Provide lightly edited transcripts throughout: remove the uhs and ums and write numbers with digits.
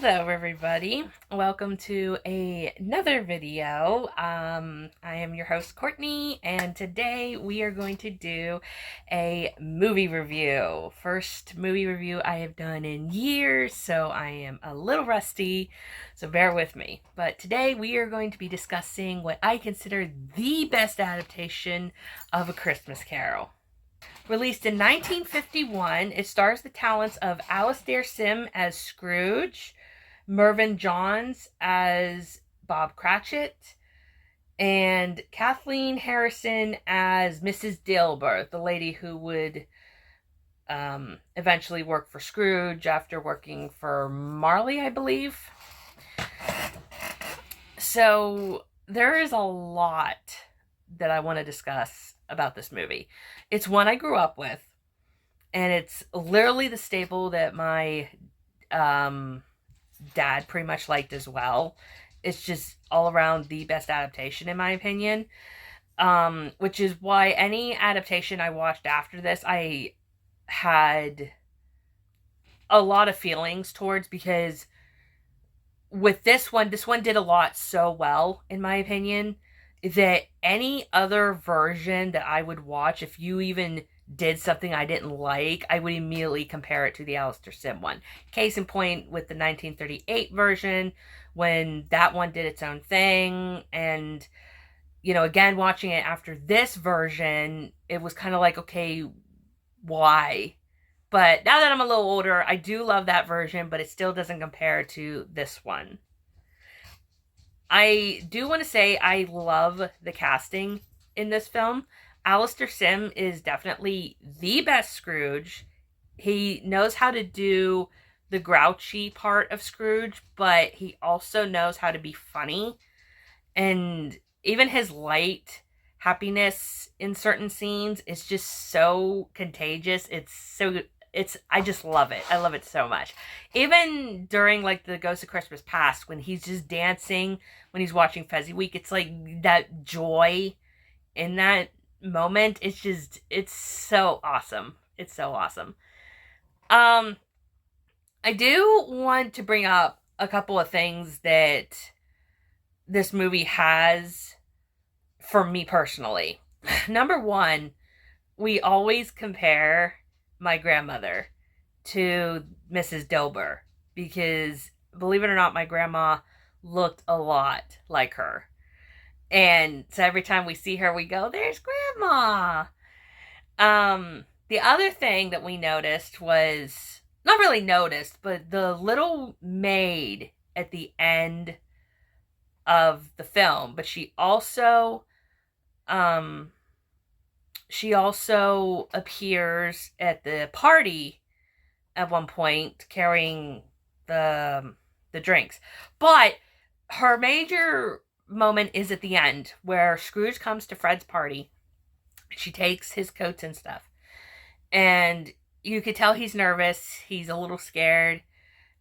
Hello everybody. Welcome to another video. I am your host Courtney, and today we are going to do a movie review. First movie review I have done in years, so I am a little rusty, so bear with me. But today we are going to be discussing what I consider the best adaptation of A Christmas Carol. Released in 1951, it stars the talents of Alastair Sim as Scrooge, Mervyn Johns as Bob Cratchit, and Kathleen Harrison as Mrs. Dilber, the lady who would eventually work for Scrooge after working for Marley, I believe. So there is a lot that I want to discuss about this movie. It's one I grew up with, and it's literally the staple that my dad pretty much liked as well. It's just all around the best adaptation in my opinion, which is why any adaptation I watched after this I had a lot of feelings towards, because with this one did a lot so well in my opinion that any other version that I would watch, if you even did something I didn't like, I would immediately compare it to the Alastair Sim one. Case in point with the 1938 version, when that one did its own thing, and, you know, again, watching it after this version, it was kind of like, okay, why? But now that I'm a little older, I do love that version, but it still doesn't compare to this one. I do want to say I love the casting in this film. Alastair Sim is definitely the best Scrooge. He knows how to do the grouchy part of Scrooge, but he also knows how to be funny. And even his light happiness in certain scenes is just so contagious. I just love it. I love it so much. Even during like the Ghost of Christmas Past, when he's just dancing, when he's watching Fezzy Week, it's like that joy in that moment. It's so awesome. It's so awesome. I do want to bring up a couple of things that this movie has for me personally. Number one, we always compare my grandmother to Mrs. Dilber, because believe it or not, my grandma looked a lot like her. And so every time we see her, we go, there's grandma. The other thing that we noticed was, not really noticed, but the little maid at the end of the film, but she also appears at the party at one point carrying the drinks. But her major moment is at the end, where Scrooge comes to Fred's party. She takes his coats and stuff, and you could tell he's nervous, he's a little scared,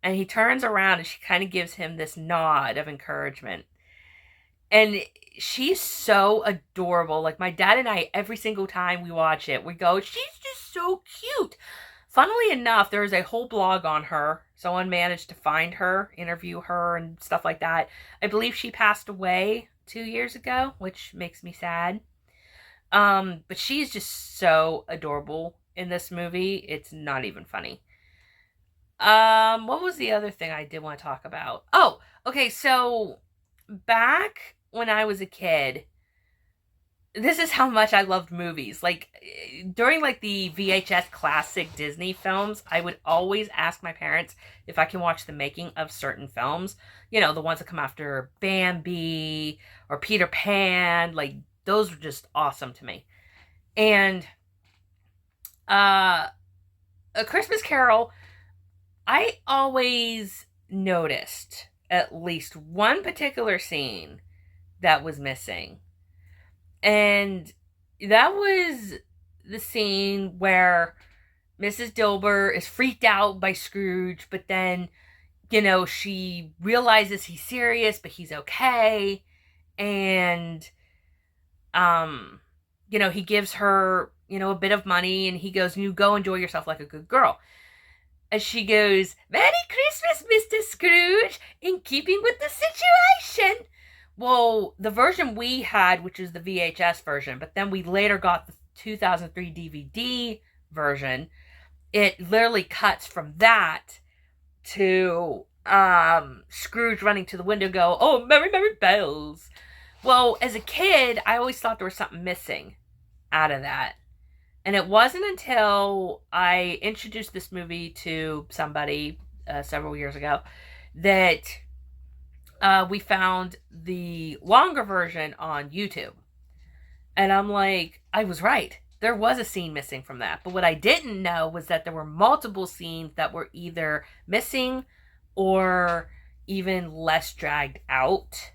and he turns around and she kind of gives him this nod of encouragement. And she's so adorable. Like, my dad and I, every single time we watch it, we go, she's just so cute. Funnily enough, there's a whole blog on her. Someone managed to find her, interview her, and stuff like that. I believe she passed away 2 years ago, which makes me sad. But she's just so adorable in this movie. It's not even funny. What was the other thing I did want to talk about? Oh, okay, so back when I was a kid, this is how much I loved movies. Like, during like the VHS classic Disney films, I would always ask my parents if I can watch the making of certain films. You know, the ones that come after Bambi or Peter Pan. Like, those were just awesome to me. And A Christmas Carol, I always noticed at least one particular scene that was missing. And that was the scene where Mrs. Dilber is freaked out by Scrooge, but then, you know, she realizes he's serious, but he's okay. And, you know, he gives her, you know, a bit of money, and he goes, you go enjoy yourself like a good girl. as she goes, "Merry Christmas, Mr. Scrooge, in keeping with the situation." Well, the version we had, which is the VHS version, but then we later got the 2003 DVD version, it literally cuts from that to Scrooge running to the window go, "Oh, merry, merry bells." Well, as a kid, I always thought there was something missing out of that. And it wasn't until I introduced this movie to somebody several years ago that we found the longer version on YouTube. And I'm like, I was right. There was a scene missing from that. But what I didn't know was that there were multiple scenes that were either missing or even less dragged out.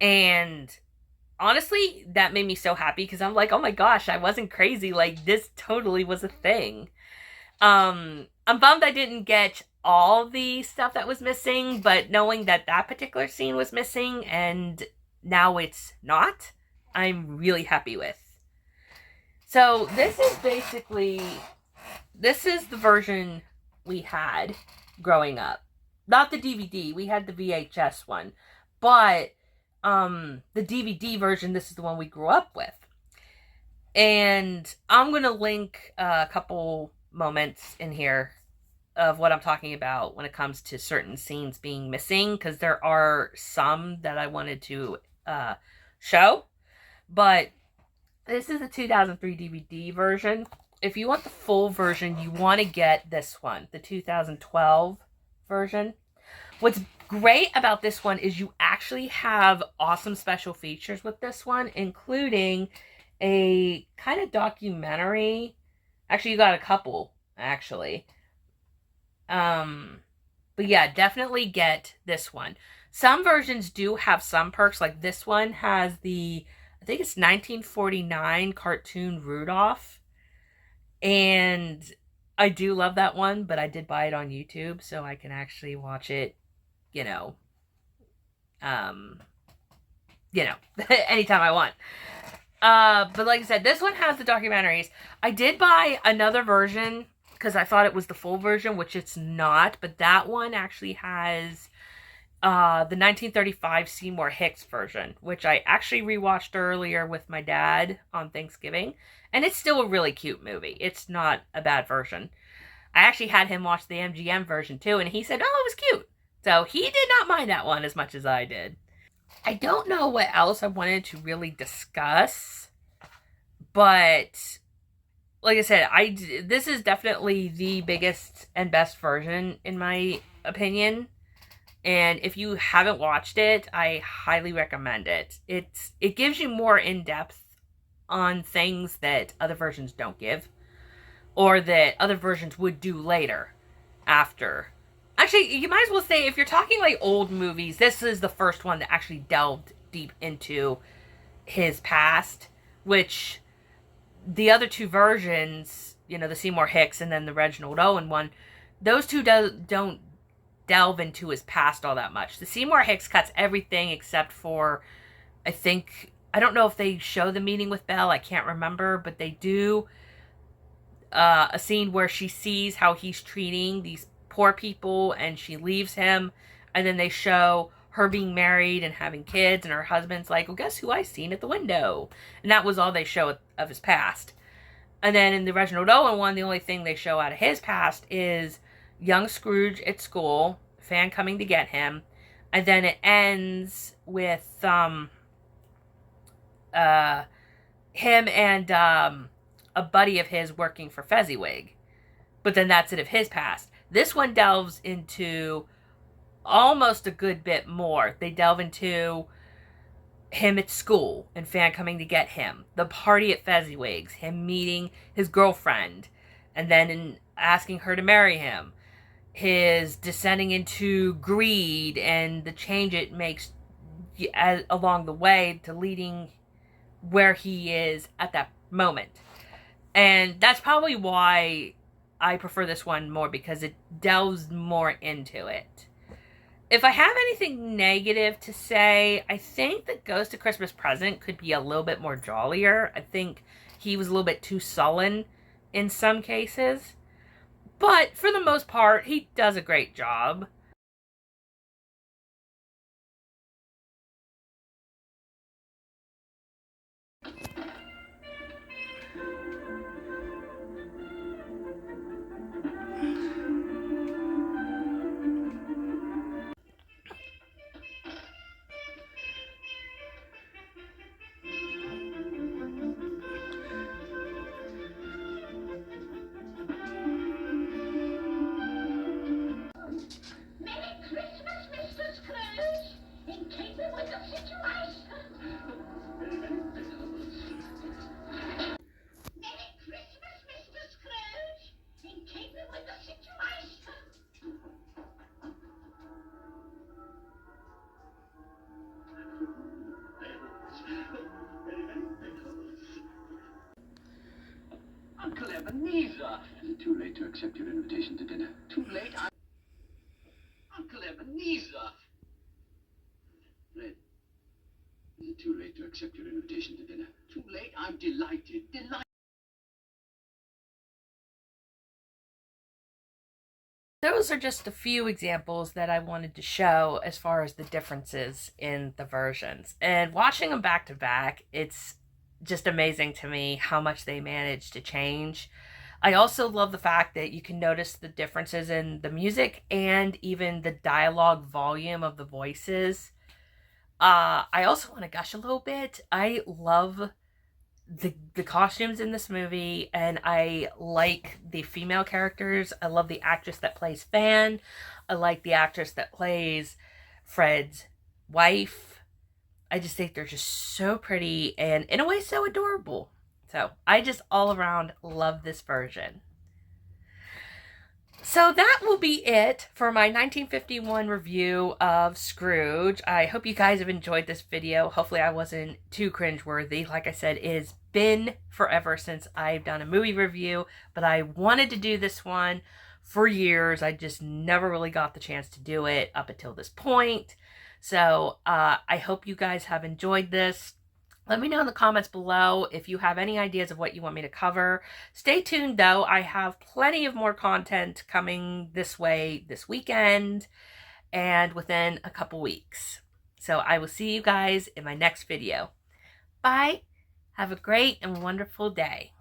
And honestly, that made me so happy because I'm like, oh my gosh, I wasn't crazy. Like, this totally was a thing. I'm bummed I didn't get all the stuff that was missing, but knowing that that particular scene was missing and now it's not, I'm really happy with. So this is the version we had growing up. Not the DVD, we had the VHS one, but the DVD version, this is the one we grew up with. And I'm going to link a couple moments in here of what I'm talking about when it comes to certain scenes being missing, because there are some that I wanted to show. But this is the 2003 DVD version. If you want the full version, you want to get this one, the 2012 version. What's great about this one is you actually have awesome special features with this one, including a kind of documentary. Actually, you got a couple, actually. But yeah, definitely get this one. Some versions do have some perks, like this one has the, I think it's 1949 cartoon Rudolph. And I do love that one, but I did buy it on YouTube, so I can actually watch it, anytime I want. But like I said, this one has the documentaries. I did buy another version because I thought it was the full version, which it's not. But that one actually has the 1935 Seymour Hicks version, which I actually rewatched earlier with my dad on Thanksgiving. And it's still a really cute movie. It's not a bad version. I actually had him watch the MGM version too, and he said, oh, it was cute. So he did not mind that one as much as I did. I don't know what else I wanted to really discuss, but like I said, this is definitely the biggest and best version in my opinion. And if you haven't watched it, I highly recommend it. It gives you more in-depth on things that other versions don't give, or that other versions would do later, after. Actually, you might as well say, if you're talking like old movies, this is the first one that actually delved deep into his past, which the other two versions, the Seymour Hicks and then the Reginald Owen one, those two don't delve into his past all that much. The Seymour Hicks cuts everything except for, I don't know if they show the meeting with Belle, I can't remember, but they do a scene where she sees how he's treating these poor people and she leaves him, and then they show her being married and having kids, and her husband's like, well, guess who I seen at the window? And that was all they show of his past. And then in the Reginald Owen one, the only thing they show out of his past is young Scrooge at school, Fan coming to get him, and then it ends with him and a buddy of his working for Fezziwig. But then that's it of his past. This one delves into almost a good bit more. They delve into him at school and Fan coming to get him, the party at Fezziwig's, him meeting his girlfriend and then asking her to marry him, his descending into greed and the change it makes along the way to leading where he is at that moment. And that's probably why I prefer this one more, because it delves more into it. If I have anything negative to say, I think that Ghost of Christmas Present could be a little bit more jollier. I think he was a little bit too sullen in some cases. but for the most part, he does a great job. Uncle Ebenezer! Is it too late to accept your invitation to dinner? Too late? Uncle Ebenezer! Fred, is it too late to accept your invitation to dinner? Too late? I'm delighted. Delighted. Those are just a few examples that I wanted to show as far as the differences in the versions. And watching them back to back, it's just amazing to me how much they managed to change. I also love the fact that you can notice the differences in the music and even the dialogue volume of the voices. I also want to gush a little bit. I love the costumes in this movie, and I like the female characters. I love the actress that plays Fan. I like the actress that plays Fred's wife. I just think they're just so pretty and in a way so adorable. So I just all around love this version. So that will be it for my 1951 review of Scrooge. I hope you guys have enjoyed this video. Hopefully I wasn't too cringeworthy. Like I said, it has been forever since I've done a movie review, but I wanted to do this one for years. I just never really got the chance to do it up until this point. So I hope you guys have enjoyed this. Let me know in the comments below if you have any ideas of what you want me to cover. Stay tuned though, I have plenty of more content coming this way this weekend and within a couple weeks. So I will see you guys in my next video. Bye. Have a great and wonderful day.